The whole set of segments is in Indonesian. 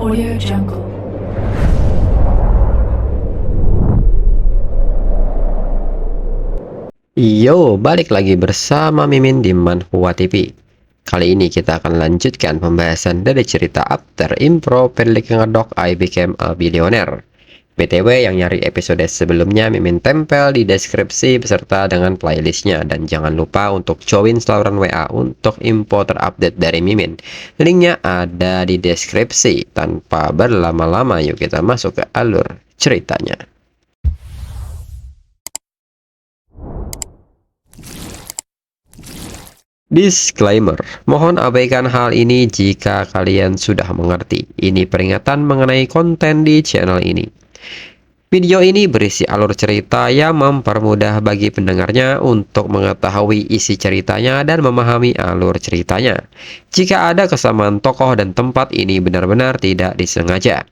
Audio Jungle. Yo, balik lagi bersama Mimin di Manhwa TV. Kali ini kita akan lanjutkan pembahasan dari cerita After Improperly Ngedok I Became a Billionaire. BTW yang nyari episode sebelumnya Mimin tempel di deskripsi beserta dengan playlistnya. Dan jangan lupa untuk join saluran WA untuk info terupdate dari Mimin. Linknya ada di deskripsi. Tanpa berlama-lama yuk kita masuk ke alur ceritanya. Disclaimer, mohon abaikan hal ini jika kalian sudah mengerti. Ini peringatan mengenai konten di channel ini. Video ini berisi alur cerita yang mempermudah bagi pendengarnya untuk mengetahui isi ceritanya dan memahami alur ceritanya. Jika ada kesamaan tokoh dan tempat, ini benar-benar tidak disengaja.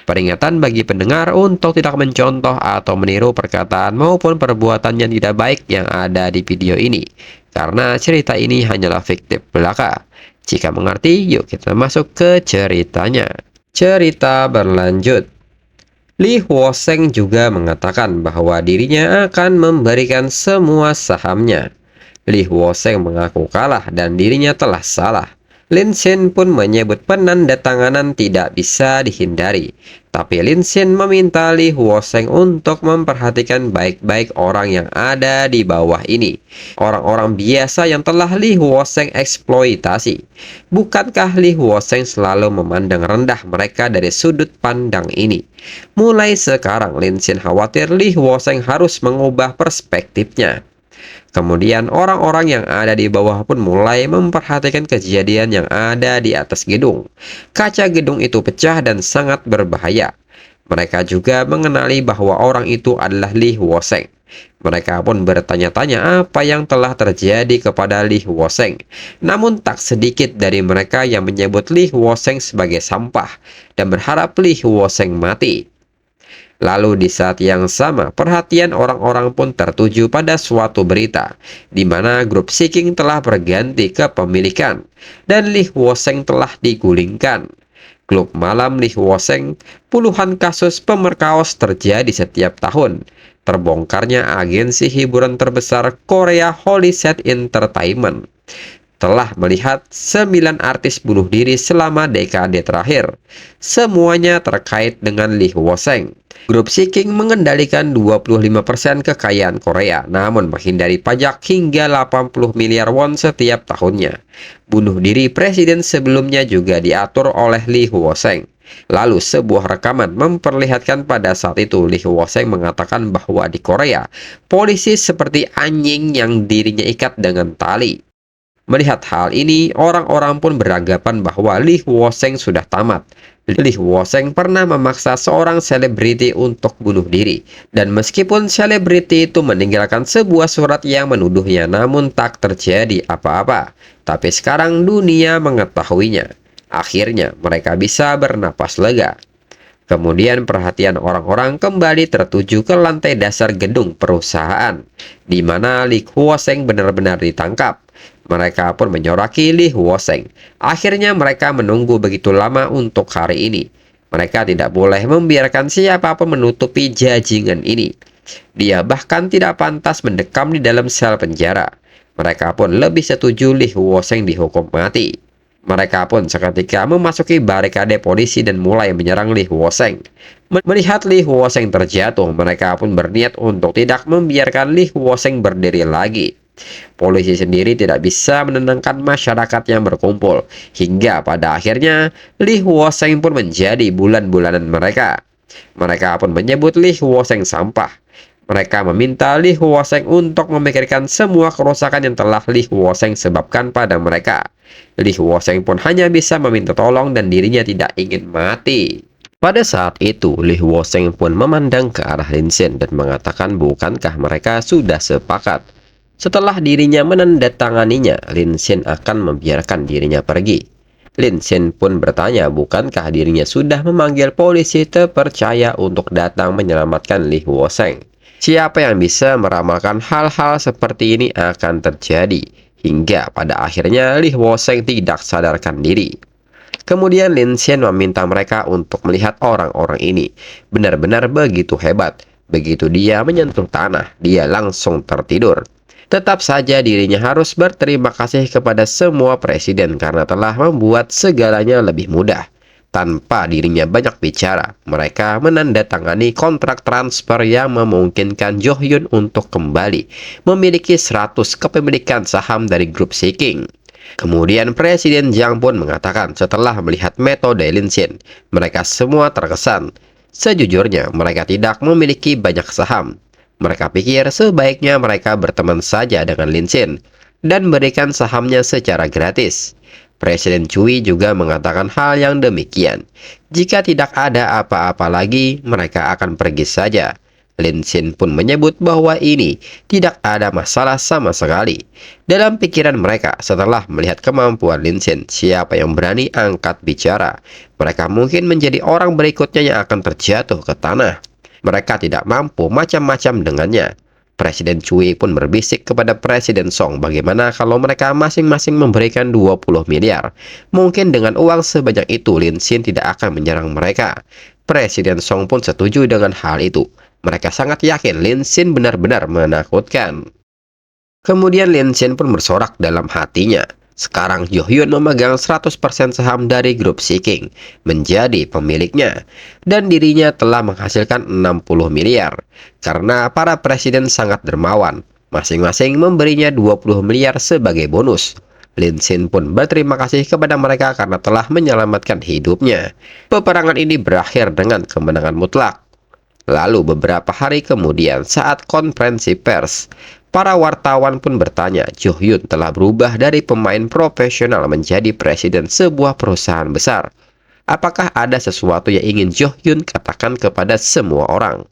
Peringatan bagi pendengar untuk tidak mencontoh atau meniru perkataan maupun perbuatan yang tidak baik yang ada di video ini, karena cerita ini hanyalah fiktif belaka. Jika mengerti, yuk kita masuk ke ceritanya. Cerita berlanjut. Li Huoseng juga mengatakan bahwa dirinya akan memberikan semua sahamnya. Li Huoseng mengaku kalah dan dirinya telah salah. Lin Xin pun menyebut penandatanganan tidak bisa dihindari. Tapi Lin Xin meminta Li Huoseng untuk memperhatikan baik-baik orang yang ada di bawah ini. Orang-orang biasa yang telah Li Huoseng eksploitasi. Bukankah Li Huoseng selalu memandang rendah mereka dari sudut pandang ini? Mulai sekarang Lin Xin khawatir Li Huoseng harus mengubah perspektifnya. Kemudian orang-orang yang ada di bawah pun mulai memperhatikan kejadian yang ada di atas gedung. Kaca gedung itu pecah dan sangat berbahaya. Mereka juga mengenali bahwa orang itu adalah Li Huoseng. Mereka pun bertanya-tanya apa yang telah terjadi kepada Li Huoseng. Namun tak sedikit dari mereka yang menyebut Li Huoseng sebagai sampah dan berharap Li Huoseng mati. Lalu di saat yang sama, perhatian orang-orang pun tertuju pada suatu berita, di mana grup Seeking telah berganti kepemilikan, dan Li Huoseng telah digulingkan. Klub malam Li Huoseng, puluhan kasus pemerkaos terjadi setiap tahun. Terbongkarnya agensi hiburan terbesar Korea Holyset Entertainment telah melihat 9 artis bunuh diri selama dekade terakhir. Semuanya terkait dengan Li Huoseng. Grup Seeking mengendalikan 25% kekayaan Korea, namun menghindari pajak hingga 80 miliar won setiap tahunnya. Bunuh diri presiden sebelumnya juga diatur oleh Li Huoseng. Lalu sebuah rekaman memperlihatkan pada saat itu Li Huoseng mengatakan bahwa di Korea, polisi seperti anjing yang dirinya ikat dengan tali. Melihat hal ini, orang-orang pun beranggapan bahwa Li Huoseng sudah tamat. Li Huoseng pernah memaksa seorang selebriti untuk bunuh diri. Dan meskipun selebriti itu meninggalkan sebuah surat yang menuduhnya, namun tak terjadi apa-apa. Tapi sekarang dunia mengetahuinya. Akhirnya mereka bisa bernapas lega. Kemudian perhatian orang-orang kembali tertuju ke lantai dasar gedung perusahaan, di mana Li Huoseng benar-benar ditangkap. Mereka pun menyoraki Li Huoseng. Akhirnya mereka menunggu begitu lama untuk hari ini. Mereka tidak boleh membiarkan siapapun menutupi jajingan ini. Dia bahkan tidak pantas mendekam di dalam sel penjara. Mereka pun lebih setuju Li Huoseng dihukum mati. Mereka pun seketika memasuki barikade polisi dan mulai menyerang Li Huoseng. Melihat Li Huoseng terjatuh, mereka pun berniat untuk tidak membiarkan Li Huoseng berdiri lagi. Polisi sendiri tidak bisa menenangkan masyarakat yang berkumpul, hingga pada akhirnya Li Huoseng pun menjadi bulan-bulanan mereka. Mereka pun menyebut Li Huoseng sampah. Mereka meminta Li Huoseng untuk memikirkan semua kerusakan yang telah Li Huoseng sebabkan pada mereka. Li Huoseng pun hanya bisa meminta tolong dan dirinya tidak ingin mati. Pada saat itu, Li Huoseng pun memandang ke arah Lin Xin dan mengatakan bukankah mereka sudah sepakat. Setelah dirinya menandatanganinya, Lin Xin akan membiarkan dirinya pergi. Lin Xin pun bertanya bukankah dirinya sudah memanggil polisi terpercaya untuk datang menyelamatkan Li Huoseng. Siapa yang bisa meramalkan hal-hal seperti ini akan terjadi, hingga pada akhirnya Li Huoseng tidak sadarkan diri. Kemudian Lin Xian meminta mereka untuk melihat orang-orang ini. Benar-benar begitu hebat. Begitu dia menyentuh tanah, dia langsung tertidur. Tetap saja dirinya harus berterima kasih kepada semua presiden karena telah membuat segalanya lebih mudah. Tanpa dirinya banyak bicara, mereka menandatangani kontrak transfer yang memungkinkan Jo Hyun untuk kembali memiliki 100 kepemilikan saham dari grup Seeking. Kemudian Presiden Jiang pun mengatakan setelah melihat metode Lin Xian, mereka semua terkesan. Sejujurnya, mereka tidak memiliki banyak saham. Mereka pikir sebaiknya mereka berteman saja dengan Lin Xian dan berikan sahamnya secara gratis. Presiden Cui juga mengatakan hal yang demikian. Jika tidak ada apa-apa lagi, mereka akan pergi saja. Lin Xian pun menyebut bahwa ini tidak ada masalah sama sekali. Dalam pikiran mereka, setelah melihat kemampuan Lin Xian, siapa yang berani angkat bicara? Mereka mungkin menjadi orang berikutnya yang akan terjatuh ke tanah. Mereka tidak mampu macam-macam dengannya. Presiden Cui pun berbisik kepada Presiden Song bagaimana kalau mereka masing-masing memberikan 20 miliar. Mungkin dengan uang sebanyak itu Lin Xian tidak akan menyerang mereka. Presiden Song pun setuju dengan hal itu. Mereka sangat yakin Lin Xian benar-benar menakutkan. Kemudian Lin Xian pun bersorak dalam hatinya. Sekarang Jo Hyun memegang 100% saham dari grup Seeking, menjadi pemiliknya. Dan dirinya telah menghasilkan 60 miliar. Karena para presiden sangat dermawan, masing-masing memberinya 20 miliar sebagai bonus. Lin Xian pun berterima kasih kepada mereka karena telah menyelamatkan hidupnya. Peperangan ini berakhir dengan kemenangan mutlak. Lalu beberapa hari kemudian saat konferensi pers, para wartawan pun bertanya, Jo Hyun telah berubah dari pemain profesional menjadi presiden sebuah perusahaan besar. Apakah ada sesuatu yang ingin Jo Hyun katakan kepada semua orang?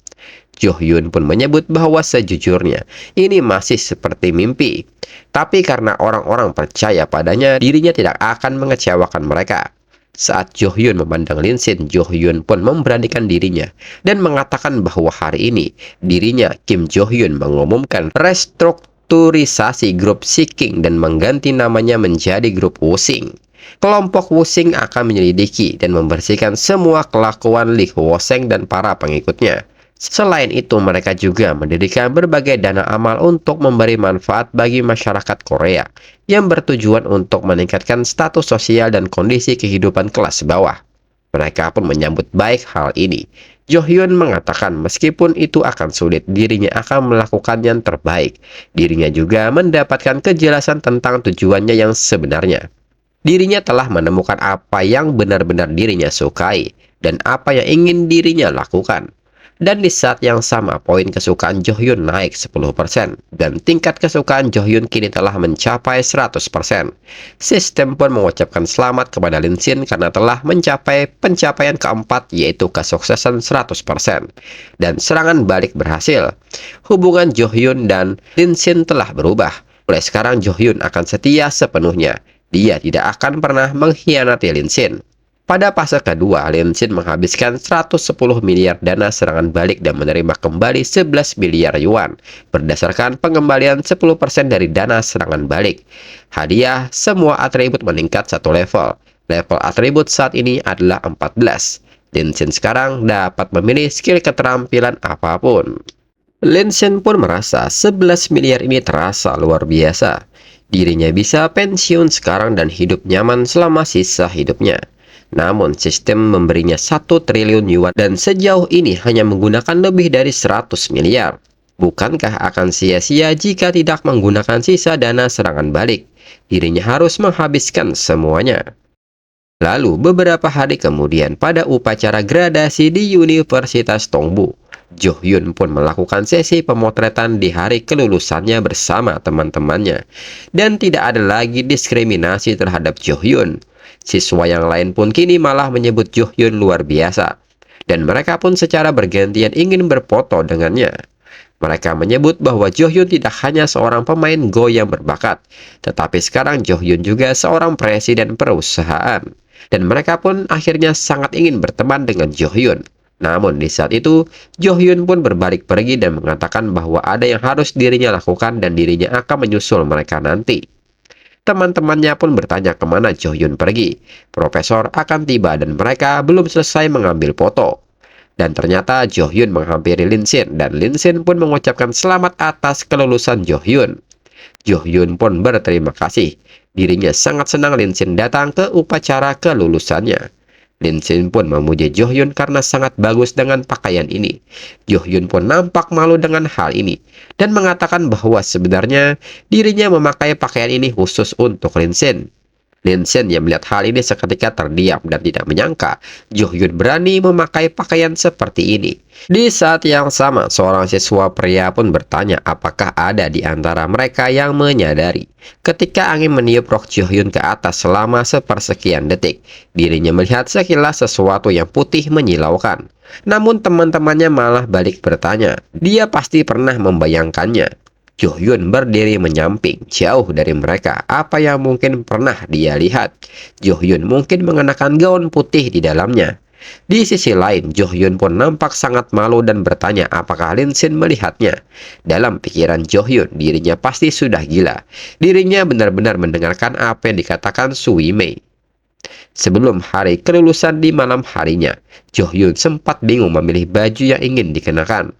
Jo Hyun pun menyebut bahwa sejujurnya ini masih seperti mimpi. Tapi karena orang-orang percaya padanya, dirinya tidak akan mengecewakan mereka. Saat Jo Hyun memandang Lin Xian, Jo Hyun pun memberanikan dirinya dan mengatakan bahwa hari ini dirinya Kim Jo Hyun mengumumkan restrukturisasi grup Seeking dan mengganti namanya menjadi grup Wusing. Kelompok Wusing akan menyelidiki dan membersihkan semua kelakuan Lee Hwo-seng dan para pengikutnya. Selain itu, mereka juga mendirikan berbagai dana amal untuk memberi manfaat bagi masyarakat Korea yang bertujuan untuk meningkatkan status sosial dan kondisi kehidupan kelas bawah. Mereka pun menyambut baik hal ini. Jo Hyun mengatakan meskipun itu akan sulit, dirinya akan melakukan yang terbaik. Dirinya juga mendapatkan kejelasan tentang tujuannya yang sebenarnya. Dirinya telah menemukan apa yang benar-benar dirinya sukai dan apa yang ingin dirinya lakukan. Dan di saat yang sama, poin kesukaan Jo Hyun naik 10%, dan tingkat kesukaan Jo Hyun kini telah mencapai 100%. Sistem pun mengucapkan selamat kepada Lin Xian karena telah mencapai pencapaian keempat, yaitu kesuksesan 100%. Dan serangan balik berhasil. Hubungan Jo Hyun dan Lin Xian telah berubah. Mulai sekarang Jo Hyun akan setia sepenuhnya. Dia tidak akan pernah mengkhianati Lin Xian. Pada fase kedua, Lin Xian menghabiskan 110 miliar dana serangan balik dan menerima kembali 11 miliar yuan berdasarkan pengembalian 10% dari dana serangan balik. Hadiah, semua atribut meningkat satu level. Level atribut saat ini adalah 14. Lin Xian sekarang dapat memilih skill keterampilan apapun. Lin Xian pun merasa 11 miliar ini terasa luar biasa. Dirinya bisa pensiun sekarang dan hidup nyaman selama sisa hidupnya. Namun sistem memberinya 1 triliun yuan dan sejauh ini hanya menggunakan lebih dari 100 miliar. Bukankah akan sia-sia jika tidak menggunakan sisa dana serangan balik? Dirinya harus menghabiskan semuanya. Lalu beberapa hari kemudian pada upacara gradasi di Universitas Tongbu, Jo Hyun pun melakukan sesi pemotretan di hari kelulusannya bersama teman-temannya. Dan tidak ada lagi diskriminasi terhadap Jo Hyun. Siswa yang lain pun kini malah menyebut Jo Hyun luar biasa. Dan mereka pun secara bergantian ingin berfoto dengannya. Mereka menyebut bahwa Jo Hyun tidak hanya seorang pemain Go yang berbakat, tetapi sekarang Jo Hyun juga seorang presiden perusahaan. Dan mereka pun akhirnya sangat ingin berteman dengan Jo Hyun. Namun di saat itu, Jo Hyun pun berbalik pergi dan mengatakan bahwa ada yang harus dirinya lakukan dan dirinya akan menyusul mereka nanti. Teman-temannya pun bertanya kemana Jo Hyun pergi. Profesor akan tiba dan mereka belum selesai mengambil foto. Dan ternyata Jo Hyun menghampiri Lin Sin dan Lin Sin pun mengucapkan selamat atas kelulusan Jo Hyun. Jo Hyun pun berterima kasih. Dirinya sangat senang Lin Sin datang ke upacara kelulusannya. Lin Sin pun memuji Jo Hyun karena sangat bagus dengan pakaian ini. Jo Hyun pun nampak malu dengan hal ini dan mengatakan bahwa sebenarnya dirinya memakai pakaian ini khusus untuk Lin Sin. Lin Sin yang melihat hal ini seketika terdiam dan tidak menyangka Jo Hyun berani memakai pakaian seperti ini. Di saat yang sama, seorang siswa pria pun bertanya apakah ada di antara mereka yang menyadari ketika angin meniup rok Jo Hyun ke atas selama sepersekian detik, dirinya melihat sekilas sesuatu yang putih menyilaukan. Namun teman-temannya malah balik bertanya, dia pasti pernah membayangkannya. Jo Hyun berdiri menyamping, jauh dari mereka. Apa yang mungkin pernah dia lihat? Jo Hyun mungkin mengenakan gaun putih di dalamnya. Di sisi lain, Jo Hyun pun nampak sangat malu dan bertanya apakah Lin Sin melihatnya. Dalam pikiran Jo Hyun, dirinya pasti sudah gila. Dirinya benar-benar mendengarkan apa yang dikatakan Sui Mei. Sebelum hari kelulusan di malam harinya, Jo Hyun sempat bingung memilih baju yang ingin dikenakan.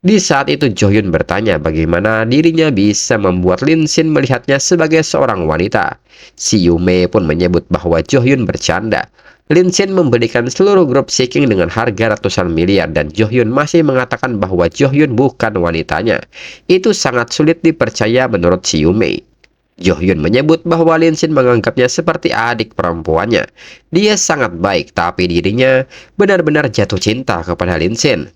Di saat itu Jo Hyun bertanya bagaimana dirinya bisa membuat Lin Sin melihatnya sebagai seorang wanita. Si Yume pun menyebut bahwa Jo Hyun bercanda. Lin Sin memberikan seluruh grup Seeking dengan harga ratusan miliar dan Jo Hyun masih mengatakan bahwa Jo Hyun bukan wanitanya. Itu sangat sulit dipercaya menurut si Yume. Jo Hyun menyebut bahwa Lin Sin menganggapnya seperti adik perempuannya. Dia sangat baik tapi dirinya benar-benar jatuh cinta kepada Lin Sin.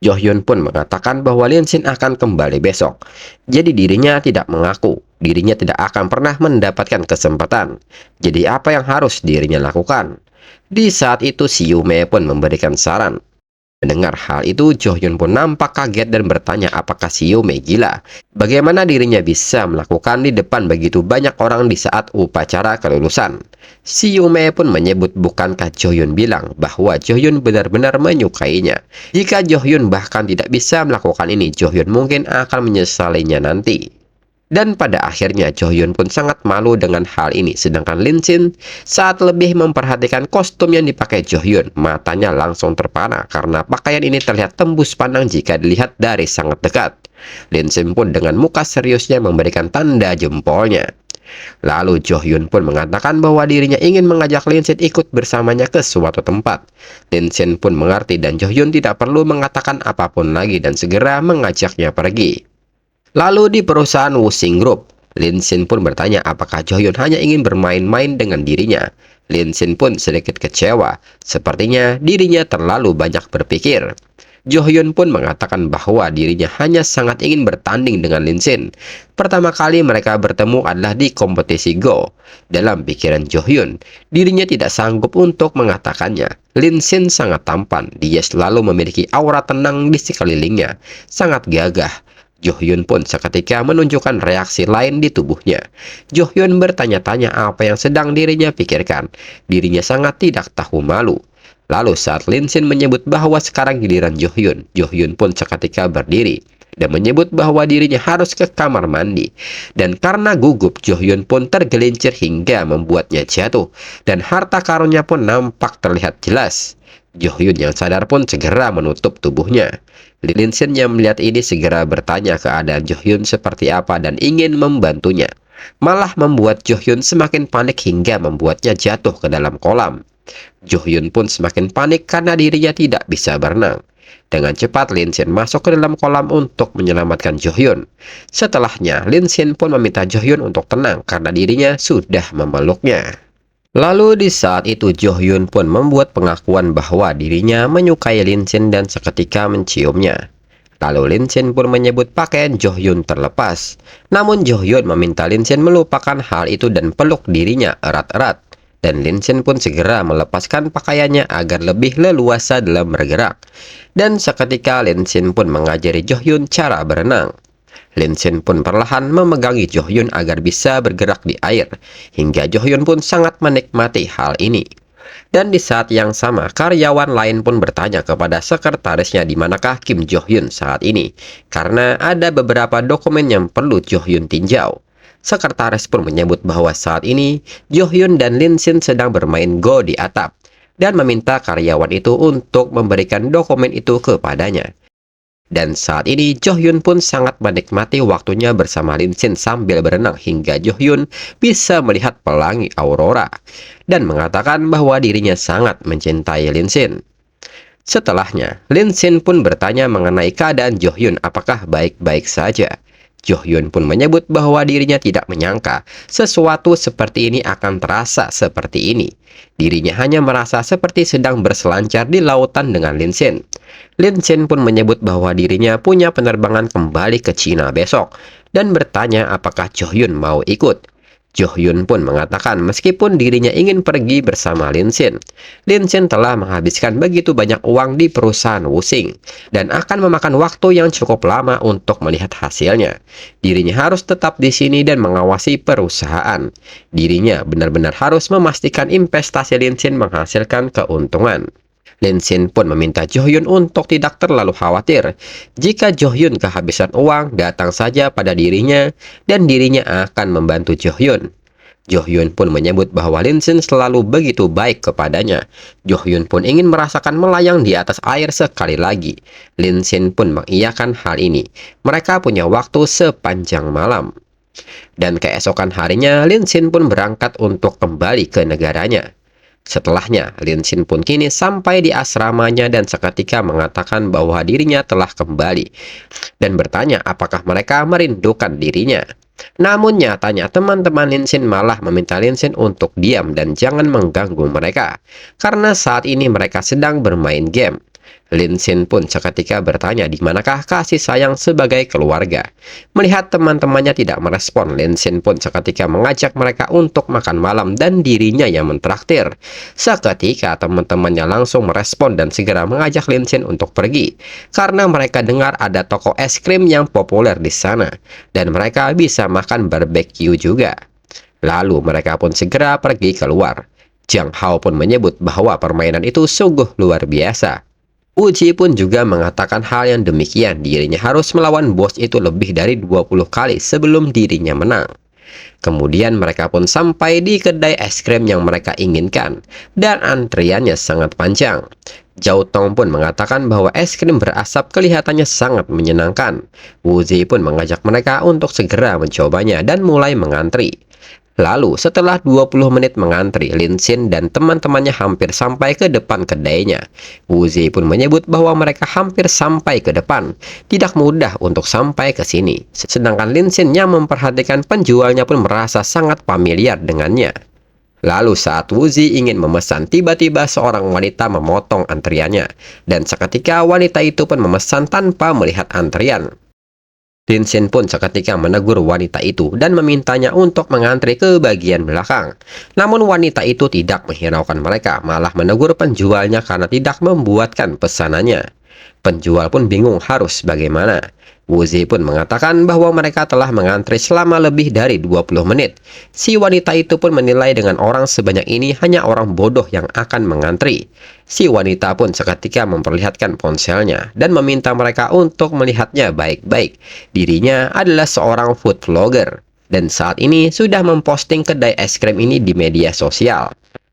Jo Hyun pun mengatakan bahwa Lin Sin akan kembali besok. Jadi dirinya tidak mengaku. Dirinya tidak akan pernah mendapatkan kesempatan. Jadi apa yang harus dirinya lakukan? Di saat itu si Yume pun memberikan saran. Mendengar hal itu, Jo Hyun pun nampak kaget dan bertanya apakah si Yume gila. Bagaimana dirinya bisa melakukan di depan begitu banyak orang di saat upacara kelulusan. Si Yume pun menyebut bukankah Jo Hyun bilang bahwa Jo Hyun benar-benar menyukainya. Jika Jo Hyun bahkan tidak bisa melakukan ini, Jo Hyun mungkin akan menyesalinya nanti. Dan pada akhirnya Jo Hyun pun sangat malu dengan hal ini. Sedangkan Lin Sin saat lebih memperhatikan kostum yang dipakai Jo Hyun, matanya langsung terpana karena pakaian ini terlihat tembus pandang jika dilihat dari sangat dekat. Lin Sin pun dengan muka seriusnya memberikan tanda jempolnya. Lalu Jo Hyun pun mengatakan bahwa dirinya ingin mengajak Lin Sin ikut bersamanya ke suatu tempat. Lin Sin pun mengerti dan Jo Hyun tidak perlu mengatakan apapun lagi dan segera mengajaknya pergi. Lalu di perusahaan Wusing Group, Lin Sin pun bertanya apakah Jo Hyun hanya ingin bermain-main dengan dirinya. Lin Sin pun sedikit kecewa, sepertinya dirinya terlalu banyak berpikir. Jo Hyun pun mengatakan bahwa dirinya hanya sangat ingin bertanding dengan Lin Sin. Pertama kali mereka bertemu adalah di kompetisi Go. Dalam pikiran Jo Hyun, dirinya tidak sanggup untuk mengatakannya. Lin Sin sangat tampan, dia selalu memiliki aura tenang di sekelilingnya, sangat gagah. Jo Hyun pun seketika menunjukkan reaksi lain di tubuhnya. Jo Hyun bertanya-tanya apa yang sedang dirinya pikirkan. Dirinya sangat tidak tahu malu. Lalu saat Lin Sin menyebut bahwa sekarang giliran Jo Hyun pun seketika berdiri dan menyebut bahwa dirinya harus ke kamar mandi. Dan karena gugup, Jo Hyun pun tergelincir hingga membuatnya jatuh. Dan harta karunnya pun nampak terlihat jelas. Jo Hyun yang sadar pun segera menutup tubuhnya. Lin Sin yang melihat ini segera bertanya keadaan Jo Hyun seperti apa dan ingin membantunya. Malah membuat Jo Hyun semakin panik hingga membuatnya jatuh ke dalam kolam. Jo Hyun pun semakin panik karena dirinya tidak bisa berenang. Dengan cepat Lin Sin masuk ke dalam kolam untuk menyelamatkan Jo Hyun. Setelahnya, Lin Sin pun meminta Jo Hyun untuk tenang karena dirinya sudah memeluknya. Lalu di saat itu Jo Hyun pun membuat pengakuan bahwa dirinya menyukai Lin Sin dan seketika menciumnya. Lalu Lin Sin pun menyebut pakaian Jo Hyun terlepas. Namun Jo Hyun meminta Lin Sin melupakan hal itu dan peluk dirinya erat-erat. Dan Lin Sin pun segera melepaskan pakaiannya agar lebih leluasa dalam bergerak. Dan seketika Lin Sin pun mengajari Jo Hyun cara berenang. Lin Sin pun perlahan memegangi Jo Hyun agar bisa bergerak di air, hingga Jo Hyun pun sangat menikmati hal ini. Dan di saat yang sama, karyawan lain pun bertanya kepada sekretarisnya di manakah Kim Jo Hyun saat ini, karena ada beberapa dokumen yang perlu Jo Hyun tinjau. Sekretaris pun menyebut bahwa saat ini Jo Hyun dan Lin Shin sedang bermain Go di atap dan meminta karyawan itu untuk memberikan dokumen itu kepadanya. Dan saat ini Jo Hyun pun sangat menikmati waktunya bersama Lin Shin sambil berenang hingga Jo Hyun bisa melihat pelangi aurora dan mengatakan bahwa dirinya sangat mencintai Lin Shin. Setelahnya, Lin Shin pun bertanya mengenai keadaan Jo Hyun apakah baik-baik saja. Jo Hyun pun menyebut bahwa dirinya tidak menyangka sesuatu seperti ini akan terasa seperti ini. Dirinya hanya merasa seperti sedang berselancar di lautan dengan Lin Shin. Lin Shin pun menyebut bahwa dirinya punya penerbangan kembali ke Cina besok dan bertanya apakah Jo Hyun mau ikut. Jo Hyun pun mengatakan meskipun dirinya ingin pergi bersama Lin Shin telah menghabiskan begitu banyak uang di perusahaan Wusing dan akan memakan waktu yang cukup lama untuk melihat hasilnya. Dirinya harus tetap di sini dan mengawasi perusahaan. Dirinya benar-benar harus memastikan investasi Lin Shin menghasilkan keuntungan. Lin Shin pun meminta Jo Hyun untuk tidak terlalu khawatir. Jika Jo Hyun kehabisan uang, datang saja pada dirinya dan dirinya akan membantu Jo Hyun. Jo Hyun pun menyebut bahwa Lin Shin selalu begitu baik kepadanya. Jo Hyun pun ingin merasakan melayang di atas air sekali lagi. Lin Shin pun mengiyakan hal ini. Mereka punya waktu sepanjang malam. Dan keesokan harinya, Lin Shin pun berangkat untuk kembali ke negaranya. Setelahnya, Lin Shin pun kini sampai di asramanya dan seketika mengatakan bahwa dirinya telah kembali dan bertanya apakah mereka merindukan dirinya. Namun nyatanya teman-teman Lin Shin malah meminta Lin Shin untuk diam dan jangan mengganggu mereka karena saat ini mereka sedang bermain game. Lin Shin pun seketika bertanya di manakah kasih sayang sebagai keluarga. Melihat teman-temannya tidak merespon, Lin Shin pun seketika mengajak mereka untuk makan malam dan dirinya yang mentraktir. Seketika teman-temannya langsung merespon dan segera mengajak Lin Shin untuk pergi karena mereka dengar ada toko es krim yang populer di sana dan mereka bisa makan barbeque juga. Lalu mereka pun segera pergi keluar. Jang Hao pun menyebut bahwa permainan itu sungguh luar biasa. Uji pun juga mengatakan hal yang demikian, dirinya harus melawan bos itu lebih dari 20 kali sebelum dirinya menang. Kemudian mereka pun sampai di kedai es krim yang mereka inginkan, dan antriannya sangat panjang. Zhao Tong pun mengatakan bahwa es krim berasap kelihatannya sangat menyenangkan. Wu Zi pun mengajak mereka untuk segera mencobanya dan mulai mengantri. Lalu setelah 20 menit mengantri, Lin Shin dan teman-temannya hampir sampai ke depan kedainya. Wu Zi pun menyebut bahwa mereka hampir sampai ke depan. Tidak mudah untuk sampai ke sini. Sedangkan Lin Shin yang memperhatikan penjualnya pun merasa sangat familiar dengannya. Lalu saat Wu Zi ingin memesan, tiba-tiba seorang wanita memotong antriannya. Dan seketika wanita itu pun memesan tanpa melihat antrian. Lin Shin pun seketika menegur wanita itu dan memintanya untuk mengantri ke bagian belakang. Namun wanita itu tidak menghiraukan mereka, malah menegur penjualnya karena tidak membuatkan pesanannya. Penjual pun bingung harus bagaimana. Wu Zi pun mengatakan bahwa mereka telah mengantri selama lebih dari 20 menit. Si wanita itu pun menilai dengan orang sebanyak ini hanya orang bodoh yang akan mengantri. Si wanita pun seketika memperlihatkan ponselnya dan meminta mereka untuk melihatnya baik-baik. Dirinya adalah seorang food vlogger dan saat ini sudah memposting kedai es krim ini di media sosial.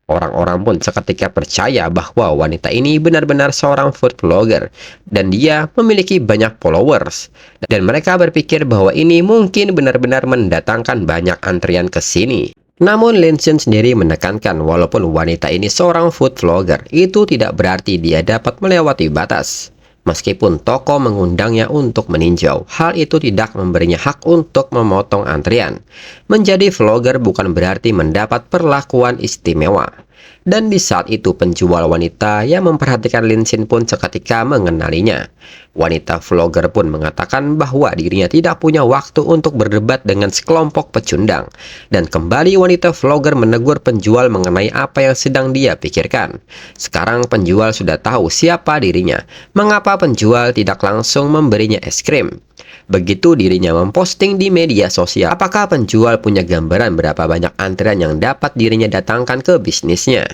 Orang-orang pun seketika percaya bahwa wanita ini benar-benar seorang food vlogger dan dia memiliki banyak followers. Dan mereka berpikir bahwa ini mungkin benar-benar mendatangkan banyak antrian ke sini. Namun Lin Shin sendiri menekankan walaupun wanita ini seorang food vlogger, itu tidak berarti dia dapat melewati batas. Meskipun toko mengundangnya untuk meninjau, hal itu tidak memberinya hak untuk memotong antrian. Menjadi vlogger bukan berarti mendapat perlakuan istimewa. Dan di saat itu penjual wanita yang memperhatikan Lin Shin pun seketika mengenalinya. Wanita vlogger pun mengatakan bahwa dirinya tidak punya waktu untuk berdebat dengan sekelompok pecundang. Dan kembali wanita vlogger menegur penjual mengenai apa yang sedang dia pikirkan. Sekarang penjual sudah tahu siapa dirinya. Mengapa penjual tidak langsung memberinya es krim? Begitu dirinya memposting di media sosial, apakah penjual punya gambaran berapa banyak antrian yang dapat dirinya datangkan ke bisnisnya?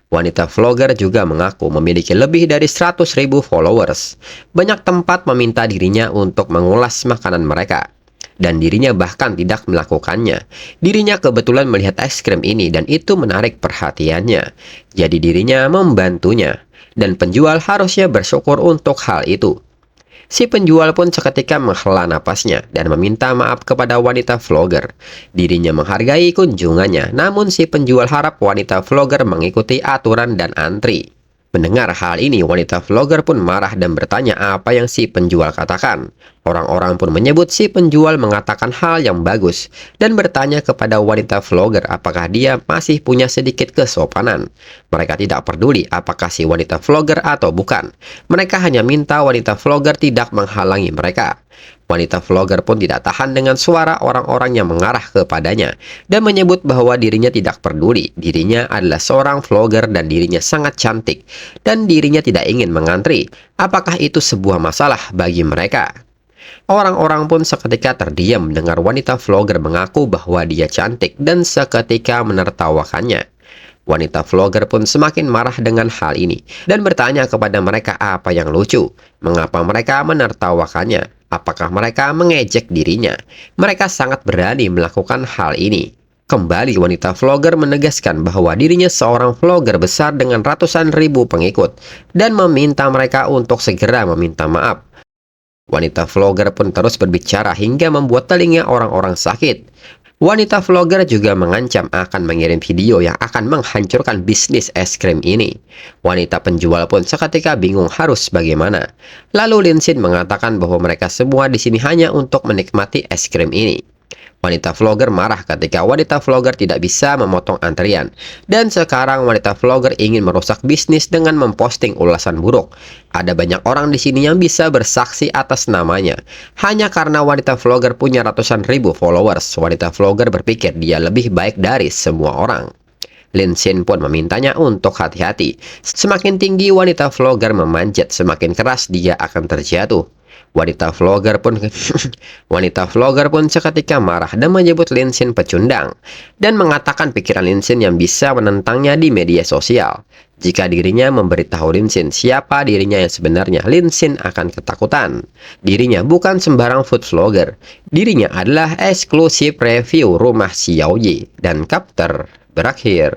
Wanita vlogger juga mengaku memiliki lebih dari 100.000 followers. Banyak tempat meminta dirinya untuk mengulas makanan mereka. dan dirinya bahkan tidak melakukannya. Dirinya kebetulan melihat es krim ini dan itu menarik perhatiannya. Jadi dirinya membantunya, dan penjual harusnya bersyukur untuk hal itu. Si penjual pun seketika menghela napasnya dan meminta maaf kepada wanita vlogger. Dirinya menghargai kunjungannya, namun si penjual harap wanita vlogger mengikuti aturan dan antri. Mendengar hal ini, wanita vlogger pun marah dan bertanya apa yang si penjual katakan. Orang-orang pun menyebut si penjual mengatakan hal yang bagus dan bertanya kepada wanita vlogger apakah dia masih punya sedikit kesopanan. Mereka tidak peduli apakah si wanita vlogger atau bukan. Mereka hanya minta wanita vlogger tidak menghalangi mereka. Wanita vlogger pun tidak tahan dengan suara orang-orang yang mengarah kepadanya dan menyebut bahwa dirinya tidak peduli. Dirinya adalah seorang vlogger dan dirinya sangat cantik dan dirinya tidak ingin mengantri. Apakah itu sebuah masalah bagi mereka? Orang-orang pun seketika terdiam mendengar wanita vlogger mengaku bahwa dia cantik dan seketika menertawakannya. Wanita vlogger pun semakin marah dengan hal ini dan bertanya kepada mereka apa yang lucu. Mengapa mereka menertawakannya? Apakah mereka mengejek dirinya? Mereka sangat berani melakukan hal ini. Kembali wanita vlogger menegaskan bahwa dirinya seorang vlogger besar dengan ratusan ribu pengikut dan meminta mereka untuk segera meminta maaf. Wanita vlogger pun terus berbicara hingga membuat telinga orang-orang sakit. Wanita vlogger juga mengancam akan mengirim video yang akan menghancurkan bisnis es krim ini. Wanita penjual pun seketika bingung harus bagaimana. Lalu Linsin mengatakan bahwa mereka semua di sini hanya untuk menikmati es krim ini. Wanita vlogger marah ketika wanita vlogger tidak bisa memotong antrian. Dan sekarang wanita vlogger ingin merusak bisnis dengan memposting ulasan buruk. Ada banyak orang di sini yang bisa bersaksi atas namanya. Hanya karena wanita vlogger punya ratusan ribu followers, wanita vlogger berpikir dia lebih baik dari semua orang. Linsin pun memintanya untuk hati-hati. Semakin tinggi wanita vlogger memanjat, semakin keras dia akan terjatuh. Wanita vlogger pun seketika marah dan menyebut Linsin pecundang dan mengatakan pikiran Linsin yang bisa menentangnya di media sosial. Jika dirinya memberitahu Linsin siapa dirinya yang sebenarnya, Linsin akan ketakutan. Dirinya bukan sembarang food vlogger. Dirinya adalah eksklusif review rumah Xiaoyi dan Kapter berakhir.